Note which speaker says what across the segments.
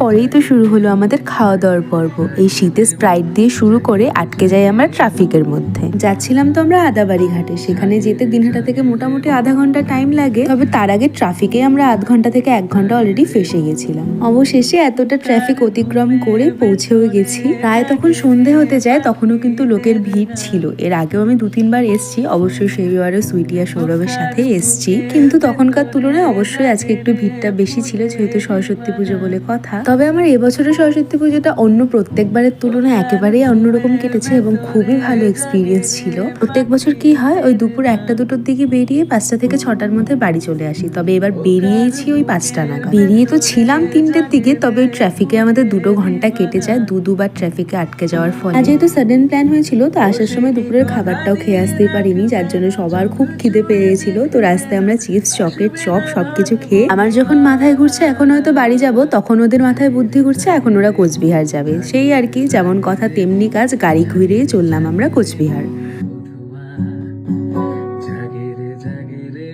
Speaker 1: পরেই তো শুরু হলো আমাদের খাওয়া দাওয়ার পর্ব। এই শীতে স্প্রাইট দিয়ে শুরু করে আটকে যাই আমরা ট্রাফিকের মধ্যে। যাচ্ছিলাম তো আমরা আদাবাড়ি ঘাটে, সেখানে যেতে দিনহাটা থেকে মোটামুটি আধা ঘন্টা টাইম লাগে, তবে তার আগে ট্রাফিকে আমরা আধ ঘন্টা থেকে 1 ঘন্টা অলরেডি ফেসে গেছিলাম। অবশেষে এতটা ট্রাফিক অতিক্রম করে পৌঁছেও গেছি। প্রায় তখন সন্ধে হতে যায়, তখনও কিন্তু লোকের ভিড় ছিল। এর আগেও আমি 2-3 বার এসছি, অবশ্যই সেইবারও সুইটি আর সৌরভের সাথে এসছি, কিন্তু তখনকার তুলনায় অবশ্যই আজকে একটু ভিড়টা বেশি ছিল, যেহেতু সরস্বতী পুজো বলে কথা। তবে আমার এবছরের সরস্বতী পুজোটা অন্য প্রত্যেকবারের তুলনায় একেবারেই অন্যরকম কেটেছে এবং খুবই ভালো এক্সপিরিয়েন্স ছিল। প্রত্যেক বছর কি হয়, ওই দুপুর 1টা-2টোর দিকে বেরিয়ে 5টা থেকে 6টার মধ্যে বাড়ি চলে আসি। তবে এবার বেরিয়েছি ওই 5টা নাগাদ। বেরিয়ে তো ছিলাম 3টের দিকে, তবে ওই ট্রাফিকে আমাদের 2 ঘন্টা কেটে যায়, দুবার ট্রাফিকে আটকে যাওয়ার ফলে। আর যেহেতু সাডেন প্ল্যান হয়েছিল, তো আসার সময় দুপুরের খাবারটাও খেয়ে আসতেই পারিনি, যার জন্য সবার খুব খিদে পেয়েছিল। তো রাস্তায় আমরা চিপস, চকলেট, চপ সবকিছু খেয়ে, আমার যখন মাথায় ঘুরছে এখন হয়তো বাড়ি যাব, তখন ওদের মাথায় বুদ্ধি ঘুরছে এখন ওরা কোচবিহার যাবে। সেই আর কি, যেমন কথা তেমনি কাজ, গাড়ি ঘুরিয়ে চললাম আমরা কোচবিহার।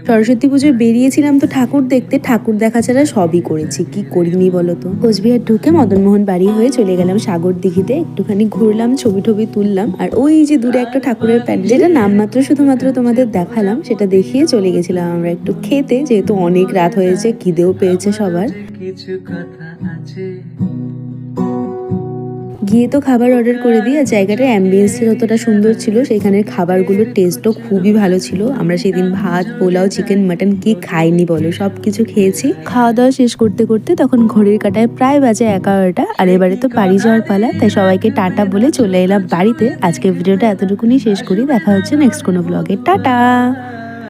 Speaker 1: সরস্বতী পুজোয় বেরিয়েছিলাম তো ঠাকুর দেখতে, ঠাকুর দেখা ছাড়া সবই করেছি, কি করিনি বলতো। কোচবিহার ঢুকে মদনমোহন বাড়ি হয়ে চলে গেলাম সাগর দিঘিতে, একটুখানি ঘুরলাম, ছবি টবি তুললাম, আর ওই যে দূরে একটা ঠাকুরের প্যান্ডেল, যেটা নামমাত্র শুধুমাত্র তোমাদের দেখালাম, সেটা দেখিয়ে চলে গেছিলাম আমরা একটু খেতে, যেহেতু অনেক রাত হয়েছে, খিদেও পেয়েছে সবার। কিছু কথা আছে। গিয়ে তো খাবার অর্ডার করে দিই, আর জায়গাটার অ্যাম্বিয়েন্সটা যতটা সুন্দর ছিল, সেখানের খাবারগুলোর টেস্টও খুবই ভালো ছিল। আমরা সেদিন ভাত, পোলাও, চিকেন, মাটন কি খাইনি বলো, সব কিছু খেয়েছি। খাওয়া দাওয়া শেষ করতে করতে তখন ঘড়ির কাঁটায় প্রায় বাজে 11টা, আর এবারে তো বাড়ি যাওয়ার পালা, তাই সবাইকে টাটা বলে চলে এলাম বাড়িতে। আজকের ভিডিওটা এতটুকুনি শেষ করি, দেখা হচ্ছে নেক্সট কোনো ব্লগে। টাটা।